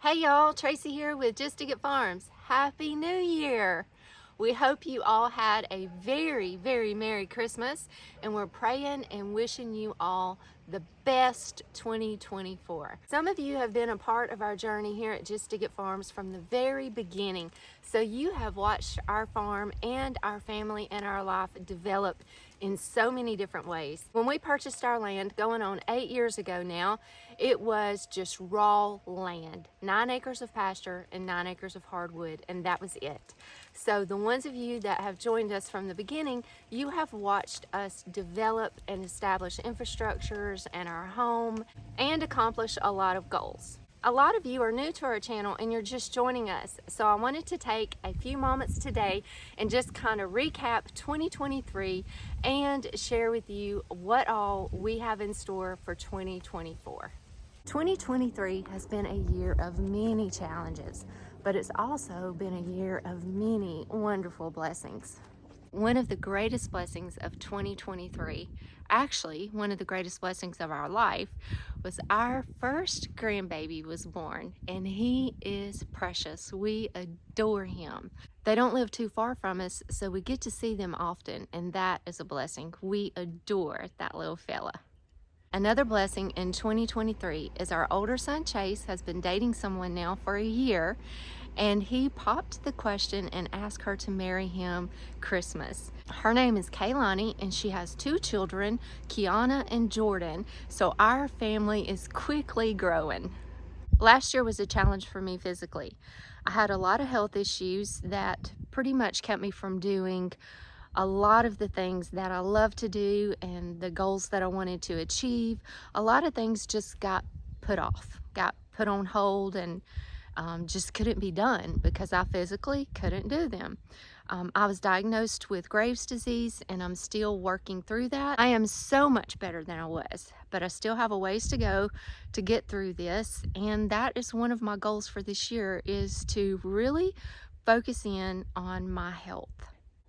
Hey y'all, Tracy here with Just to Get Farms. Happy New Year! We hope you all had a very, very Merry Christmas, and we're praying and wishing you all the best 2024. Some of you have been a part of our journey here at Just to Get Farms from the very beginning, so you have watched our farm and our family and our life develop in so many different ways. When we purchased our land going on 8 years ago now, it was just raw land, 9 acres of pasture and 9 acres of hardwood, and that was it. So the ones of you that have joined us from the beginning, you have watched us develop and establish infrastructures and our home and accomplish a lot of goals. A lot of you are new to our channel and you're just joining us, so I wanted to take a few moments today and just kind of recap 2023 and share with you what all we have in store for 2024. 2023 has been a year of many challenges, but it's also been a year of many wonderful blessings. One of the greatest blessings of 2023, actually one of the greatest blessings of our life, was our first grandbaby was born, and he is precious. We adore him. They don't live too far from us, so we get to see them often, and that is a blessing. We adore that little fella. Another blessing in 2023 is our older son Chase has been dating someone now for a year, and he popped the question and asked her to marry him Christmas. Her name is Kaylani and she has 2 children, Kiana and Jordan, so our family is quickly growing. Last year was a challenge for me physically. I had a lot of health issues that pretty much kept me from doing a lot of the things that I love to do and the goals that I wanted to achieve. A lot of things just got put off, got put on hold, and just couldn't be done because I physically couldn't do them. I was diagnosed with Graves' disease and I'm still working through that. I am so much better than I was, but I still have a ways to go to get through this, and that is one of my goals for this year, is to really focus in on my health.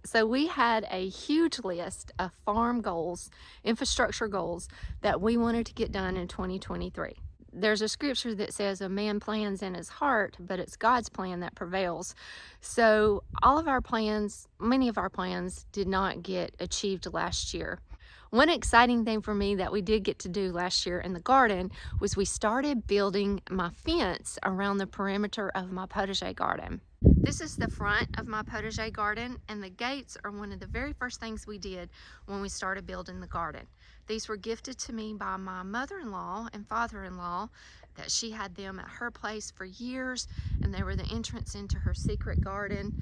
So we had a huge list of farm goals, infrastructure goals that we wanted to get done in 2023. There's a scripture that says a man plans in his heart, but it's God's plan that prevails. So all of our plans, many of our plans did not get achieved last year. One exciting thing for me that we did get to do last year in the garden was we started building my fence around the perimeter of my potager garden. This is the front of my potager garden, and the gates are one of the very first things we did when we started building the garden. These were gifted to me by my mother-in-law and father-in-law, that she had them at her place for years, and they were the entrance into her secret garden,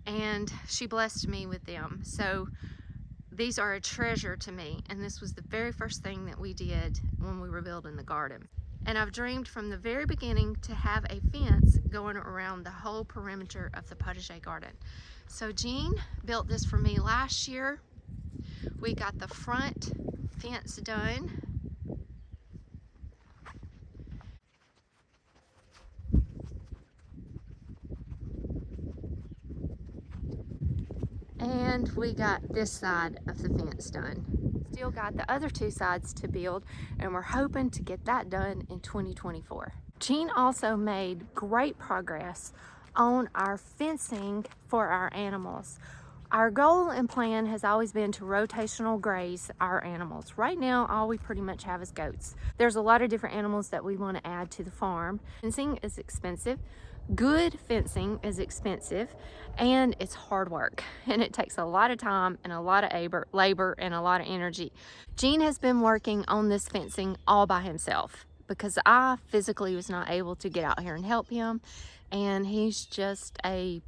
and she blessed me with them. So these are a treasure to me, and this was the very first thing that we did when we were building the garden. And I've dreamed from the very beginning to have a fence going around the whole perimeter of the potager garden. So Jean built this for me last year. We got the front fence done. And we got this side of the fence done. Still got the other 2 sides to build, and we're hoping to get that done in 2024. Jean also made great progress on our fencing for our animals. Our goal and plan has always been to rotational graze our animals. Right now, all we pretty much have is goats. There's a lot of different animals that we want to add to the farm. Fencing is expensive. Good fencing is expensive, and it's hard work, and it takes a lot of time and a lot of labor and a lot of energy. Jean has been working on this fencing all by himself because I physically was not able to get out here and help him, and he's just a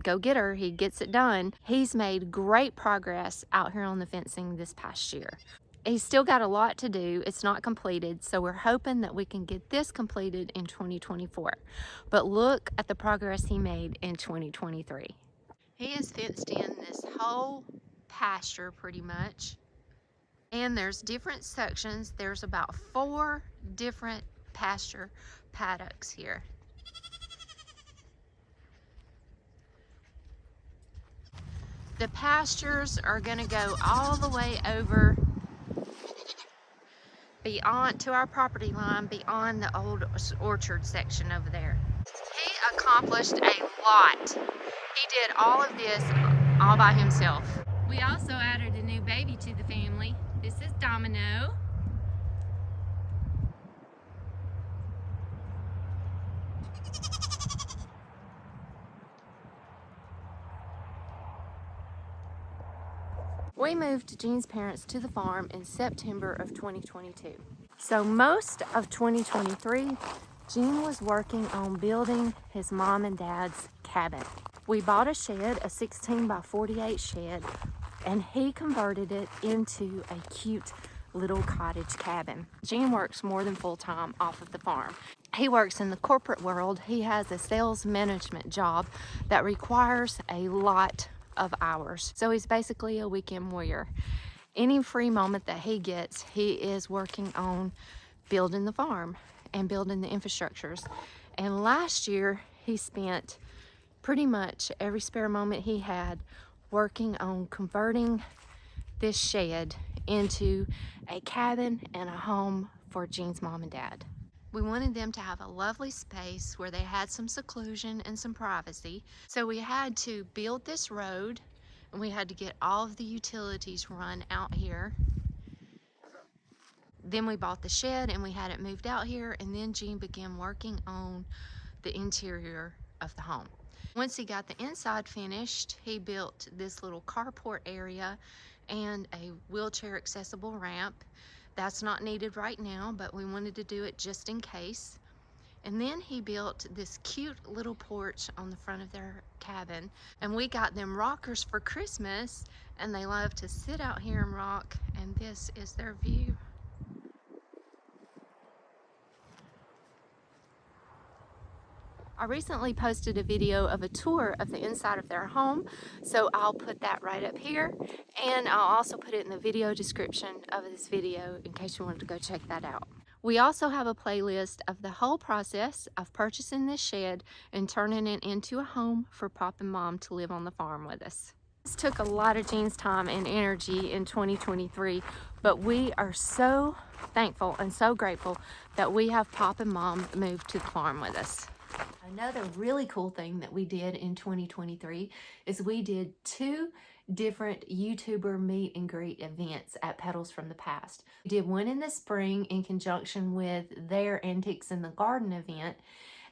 go-getter. He gets it done. He's made great progress out here on the fencing this past year. He's still got a lot to do. It's not completed, so we're hoping that we can get this completed in 2024. But look at the progress he made in 2023. He has fenced in this whole pasture pretty much, and there's different sections. There's about 4 different pasture paddocks here. The pastures are going to go all the way over beyond to our property line, beyond the old orchard section over there. He accomplished a lot. He did all of this all by himself. We also added a new baby to the family. This is Domino. We moved Jean's parents to the farm in September of 2022. So most of 2023, Jean was working on building his mom and dad's cabin. We bought a shed, a 16 by 48 shed, and he converted it into a cute little cottage cabin. Jean works more than full-time off of the farm. He works in the corporate world. He has a sales management job that requires a lot of hours. So he's basically a weekend warrior. Any free moment that he gets, he is working on building the farm and building the infrastructures. And last year, he spent pretty much every spare moment he had working on converting this shed into a cabin and a home for Jean's mom and dad. We wanted them to have a lovely space where they had some seclusion and some privacy. So we had to build this road, and we had to get all of the utilities run out here. Then we bought the shed and we had it moved out here, and then Jean began working on the interior of the home. Once he got the inside finished, he built this little carport area and a wheelchair accessible ramp. That's not needed right now, but we wanted to do it just in case. And then he built this cute little porch on the front of their cabin. And we got them rockers for Christmas, and they love to sit out here and rock, and this is their view. I recently posted a video of a tour of the inside of their home, so I'll put that right up here, and I'll also put it in the video description of this video in case you wanted to go check that out. We also have a playlist of the whole process of purchasing this shed and turning it into a home for Pop and Mom to live on the farm with us. This took a lot of Jean's time and energy in 2023, but we are so thankful and so grateful that we have Pop and Mom moved to the farm with us. Another really cool thing that we did in 2023 is we did 2 different YouTuber meet and greet events at Petals from the Past. We did one in the spring in conjunction with their Antiques in the Garden event,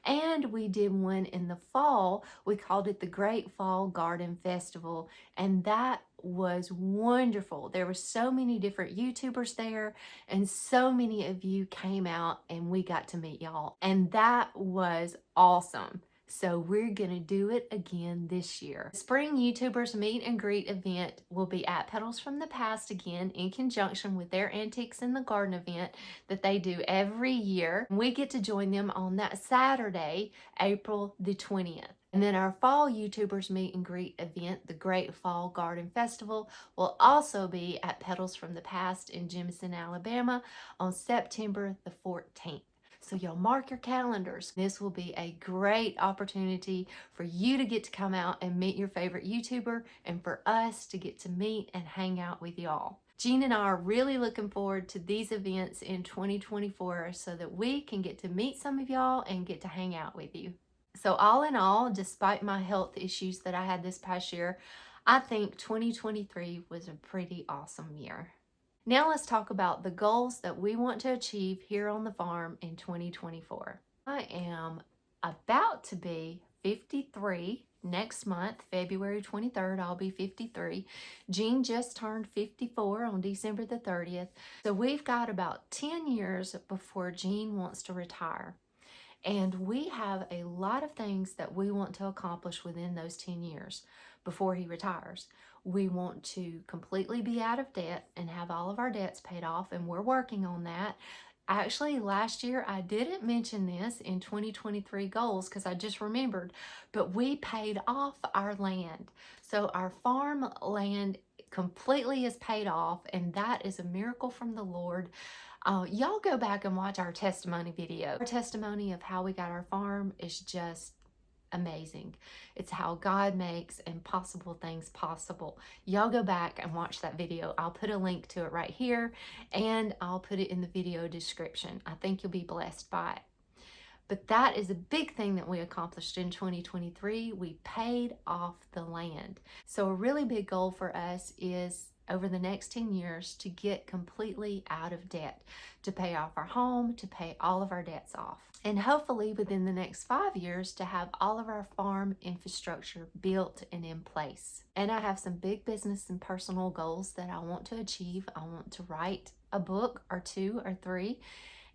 and we did one in the fall. We called it the Great Fall Garden Festival, and that was wonderful. There were so many different YouTubers there, and so many of you came out and we got to meet y'all, and that was awesome. So we're gonna do it again this year. The Spring YouTubers Meet and Greet event will be at Petals from the Past again in conjunction with their Antiques in the Garden event that they do every year. We get to join them on that Saturday, April the 20th. And then our Fall YouTubers Meet and Greet event, the Great Fall Garden Festival, will also be at Petals from the Past in Jemison, Alabama on September the 14th. So y'all mark your calendars. This will be a great opportunity for you to get to come out and meet your favorite YouTuber, and for us to get to meet and hang out with y'all. Jean and I are really looking forward to these events in 2024 so that we can get to meet some of y'all and get to hang out with you. So all in all, despite my health issues that I had this past year, I think 2023 was a pretty awesome year. Now let's talk about the goals that we want to achieve here on the farm in 2024. I am about to be 53 next month, February 23rd, I'll be 53. Jean just turned 54 on December the 30th. So we've got about 10 years before Jean wants to retire. And we have a lot of things that we want to accomplish within those 10 years before he retires. We want to completely be out of debt and have all of our debts paid off, and we're working on that. Actually, last year I didn't mention this in 2023 goals because I just remembered, but we paid off our land. So our farm land completely is paid off, and that is a miracle from the Lord. Y'all go back and watch our testimony video. Our testimony of how we got our farm is just amazing. It's how God makes impossible things possible. Y'all go back and watch that video. I'll put a link to it right here, and I'll put it in the video description. I think you'll be blessed by it. But that is a big thing that we accomplished in 2023. We paid off the land. So a really big goal for us is over the next 10 years to get completely out of debt, to pay off our home, to pay all of our debts off. And hopefully within the next 5 years to have all of our farm infrastructure built and in place. And I have some big business and personal goals that I want to achieve. I want to write a book or 2 or 3.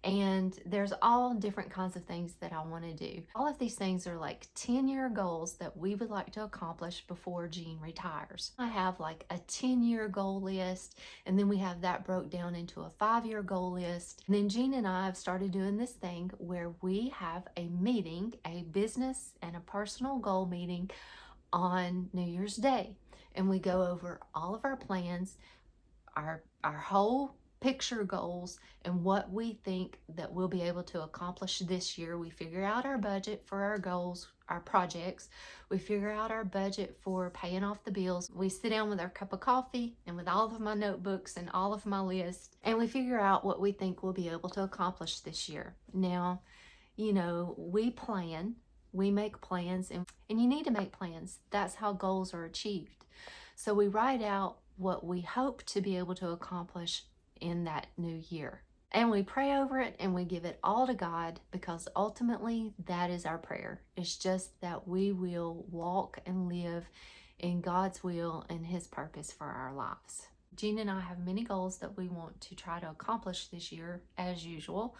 And there's all different kinds of things that I want to do. All of these things are like 10-year goals that we would like to accomplish before Jean retires. I have like a 10-year goal list, and then we have that broke down into a 5-year goal list. And then Jean and I have started doing this thing where we have a meeting, a business and a personal goal meeting on New Year's Day. And we go over all of our plans, our whole picture goals, and what we think that we'll be able to accomplish this year. We figure out our budget for our goals, our projects. We figure out our budget for paying off the bills. We sit down with our cup of coffee and with all of my notebooks and all of my lists, and we figure out what we think we'll be able to accomplish this year. Now, you know, we plan, we make plans, and you need to make plans. That's how goals are achieved. So we write out what we hope to be able to accomplish in that new year. And we pray over it and we give it all to God, because ultimately that is our prayer. It's just that we will walk and live in God's will and His purpose for our lives. Jean and I have many goals that we want to try to accomplish this year as usual,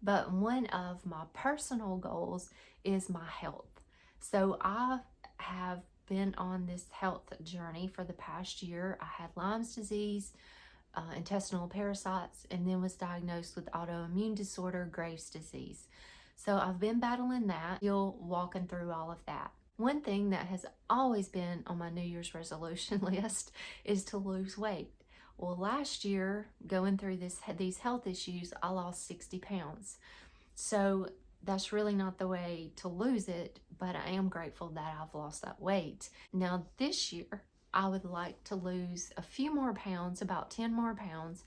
but one of my personal goals is my health. So I have been on this health journey for the past year. I had Lyme's disease, intestinal parasites, and then was diagnosed with autoimmune disorder, Graves' disease. So I've been battling that, still walking through all of that. One thing that has always been on my New Year's resolution list is to lose weight. Well, last year, going through these health issues, I lost 60 pounds. So that's really not the way to lose it, but I am grateful that I've lost that weight. Now this year, I would like to lose a few more pounds, about 10 more pounds,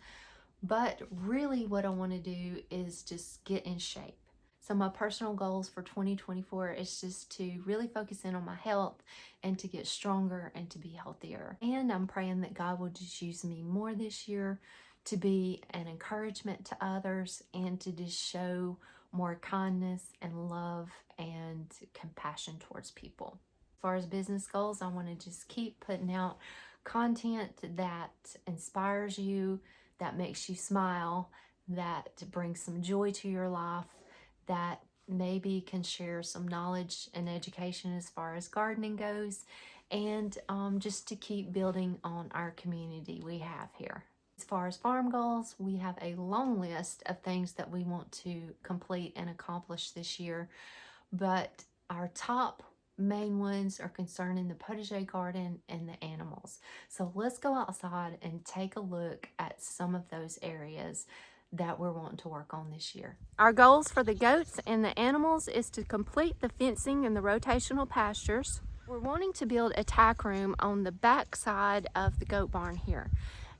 but really what I want to do is just get in shape. So my personal goals for 2024 is just to really focus in on my health and to get stronger and to be healthier. And I'm praying that God will just use me more this year to be an encouragement to others and to just show more kindness and love and compassion towards people. As far as business goals, I want to just keep putting out content that inspires you, that makes you smile, that brings some joy to your life, that maybe can share some knowledge and education as far as gardening goes, and just to keep building on our community we have here. As far as farm goals, we have a long list of things that we want to complete and accomplish this year, but our top main ones are concerning the potager garden and the animals. So let's go outside and take a look at some of those areas that we're wanting to work on this year. Our goals for the goats and the animals is to complete the fencing and the rotational pastures. We're wanting to build a tack room on the back side of the goat barn here.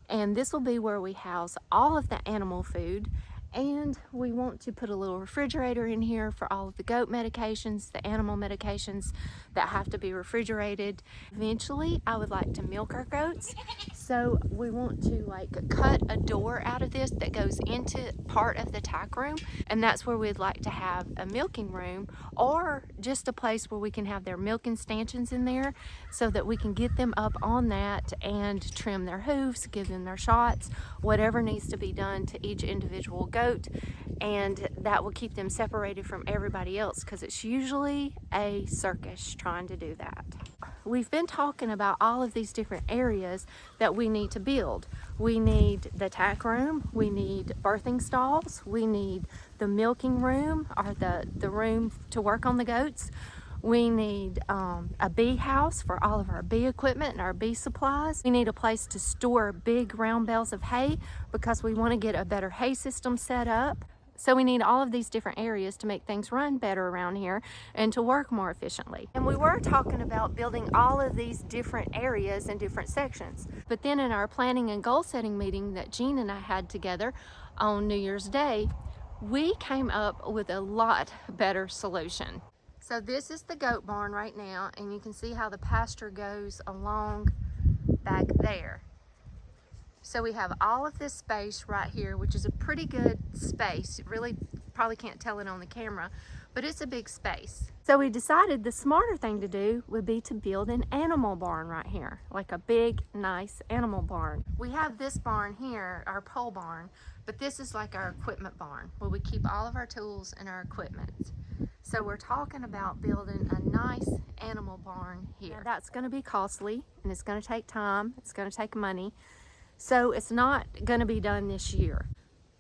And this will be where we house all of the animal food. And we want to put a little refrigerator in here for all of the goat medications, the animal medications that have to be refrigerated. Eventually, I would like to milk our goats. So we want to like cut a door out of this that goes into part of the tack room. And that's where we'd like to have a milking room, or just a place where we can have their milking stanchions in there so that we can get them up on that and trim their hooves, give them their shots, whatever needs to be done to each individual goat, and that will keep them separated from everybody else, because it's usually a circus trying to do that. We've been talking about all of these different areas that we need to build. We need the tack room, we need birthing stalls, we need the milking room, or the room to work on the goats. We need a bee house for all of our bee equipment and our bee supplies. We need a place to store big round bales of hay because we want to get a better hay system set up. So we need all of these different areas to make things run better around here and to work more efficiently. And we were talking about building all of these different areas and different sections. But then in our planning and goal setting meeting that Jean and I had together on New Year's Day, we came up with a lot better solution. So this is the goat barn right now, and you can see how the pasture goes along back there. So we have all of this space right here, which is a pretty good space. You really probably can't tell it on the camera, but it's a big space. So we decided the smarter thing to do would be to build an animal barn right here, like a big, nice animal barn. We have this barn here, our pole barn, but this is like our equipment barn, where we keep all of our tools and our equipment. So we're talking about building a nice animal barn here. Now that's going to be costly, and it's going to take time, it's going to take money. So it's not going to be done this year,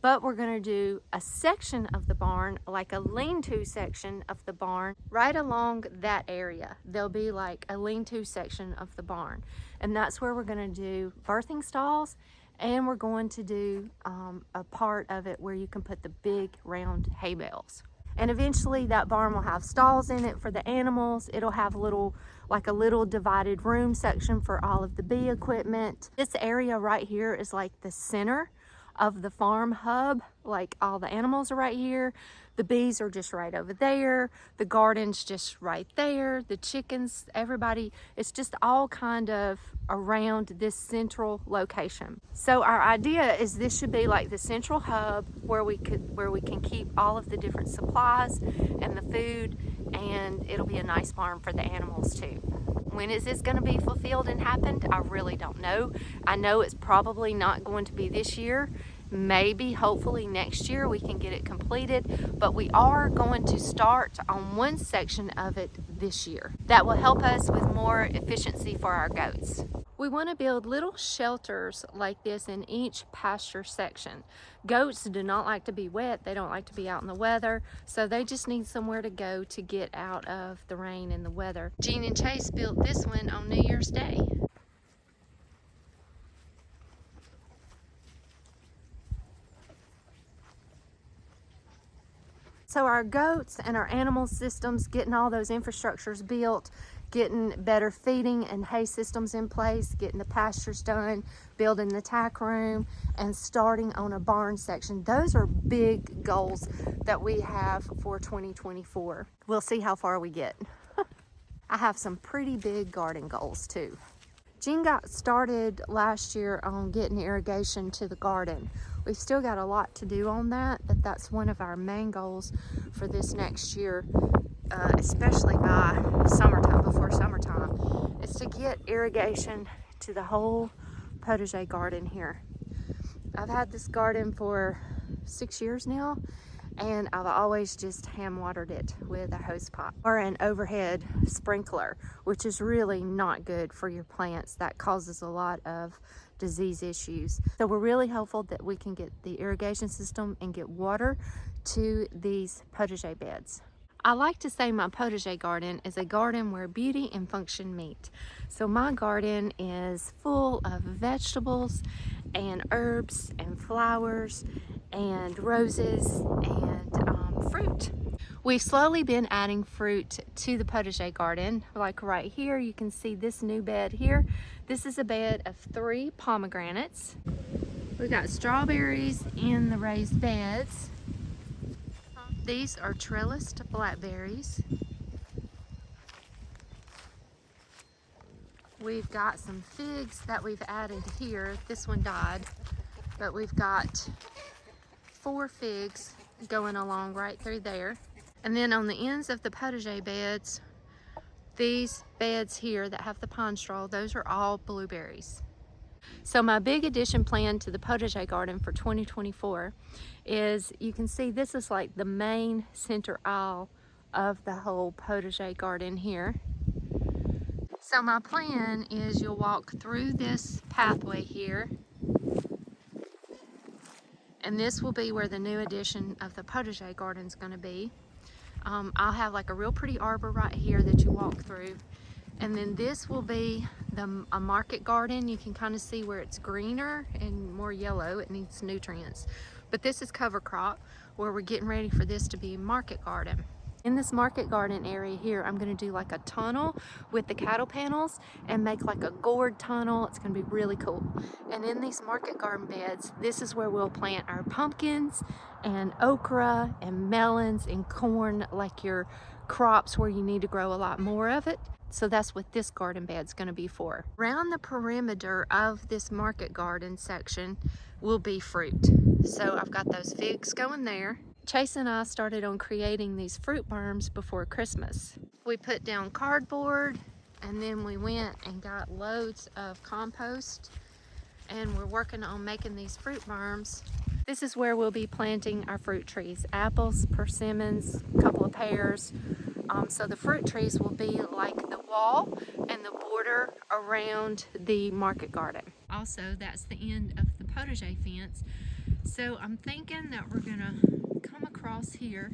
but we're going to do a section of the barn, like a lean-to section of the barn, right along that area. There'll be like a lean-to section of the barn, and that's where we're going to do birthing stalls, and we're going to do a part of it where you can put the big round hay bales. And eventually that barn will have stalls in it for the animals. It'll have a little divided room section for all of the bee equipment. This area right here is like the center of the farm hub. Like all the animals are right here. The bees are just right over there. The garden's just right there. The chickens, everybody, it's just all kind of around this central location. So our idea is this should be like the central hub where we can keep all of the different supplies and the food, and it'll be a nice farm for the animals too. When is this going to be fulfilled and happened? I really don't know. I know it's probably not going to be this year. Maybe, hopefully next year we can get it completed, but we are going to start on one section of it this year. That will help us with more efficiency for our goats. We want to build little shelters like this in each pasture section. Goats do not like to be wet. They don't like to be out in the weather, so they just need somewhere to go to get out of the rain and the weather. Jean and Chase built this one on New Year's Day. So our goats and our animal systems, getting all those infrastructures built, getting better feeding and hay systems in place, getting the pastures done, building the tack room, and starting on a barn section. Those are big goals that we have for 2024. We'll see how far we get. I have some pretty big garden goals too. Jean got started last year on getting irrigation to the garden. We've still got a lot to do on that, but that's one of our main goals for this next year, especially by summertime, before summertime, is to get irrigation to the whole potager garden here. I've had this garden for 6 years now, and I've always just hand watered it with a hose pipe or an overhead sprinkler, which is really not good for your plants. That causes a lot of disease issues. So we're really hopeful that we can get the irrigation system and get water to these potager beds. I like to say my potager garden is a garden where beauty and function meet. So my garden is full of vegetables and herbs and flowers and roses and fruit. We've slowly been adding fruit to the potager garden. Like right here, you can see this new bed here. This is a bed of 3 pomegranates. We've got strawberries in the raised beds. These are trellised blackberries. We've got some figs that we've added here. This one died, but we've got 4 figs going along right through there. And then on the ends of the potager beds, these beds here that have the pine straw, those are all blueberries. So my big addition plan to the potager garden for 2024 is, you can see this is like the main center aisle of the whole potager garden here. So my plan is you'll walk through this pathway here, and this will be where the new addition of the potager garden is going to be. I'll have like a real pretty arbor right here that you walk through, and then this will be a market garden. You can kind of see where it's greener and more yellow. It needs nutrients, but this is cover crop. where we're getting ready for this to be a market garden. In this market garden area here, I'm going to do like a tunnel with the cattle panels and make like a gourd tunnel. It's going to be really cool. And in these market garden beds, this is where we'll plant our pumpkins and okra and melons and corn, like your crops where you need to grow a lot more of it. So that's what this garden bed's going to be for. Around the perimeter of this market garden section will be fruit. So I've got those figs going there. Chase and I started on creating these fruit berms before Christmas. We put down cardboard and then we went and got loads of compost, and we're working on making these fruit berms. This is where we'll be planting our fruit trees, apples, persimmons, a couple of pears. So the fruit trees will be like the wall and the border around the market garden. Also, that's the end of the potager fence. So I'm thinking that we're gonna come across here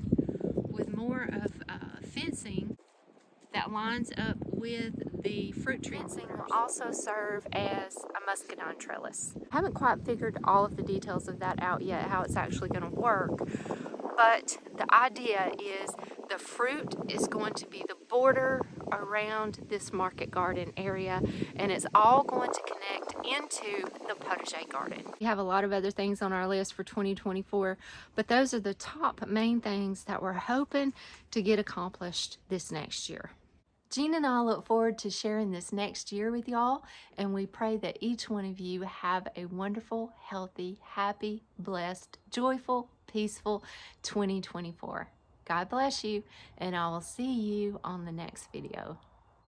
with more of fencing that lines up with the fruit tree. Fencing will also serve as a muscadine trellis. I haven't quite figured all of the details of that out yet, how it's actually gonna work, but the idea is the fruit is going to be the border around this market garden area, and it's all going to connect into the potager garden. We have a lot of other things on our list for 2024, but those are the top main things that we're hoping to get accomplished this next year. Jean and I look forward to sharing this next year with y'all, and we pray that each one of you have a wonderful, healthy, happy, blessed, joyful, peaceful 2024. God bless you, and I will see you on the next video.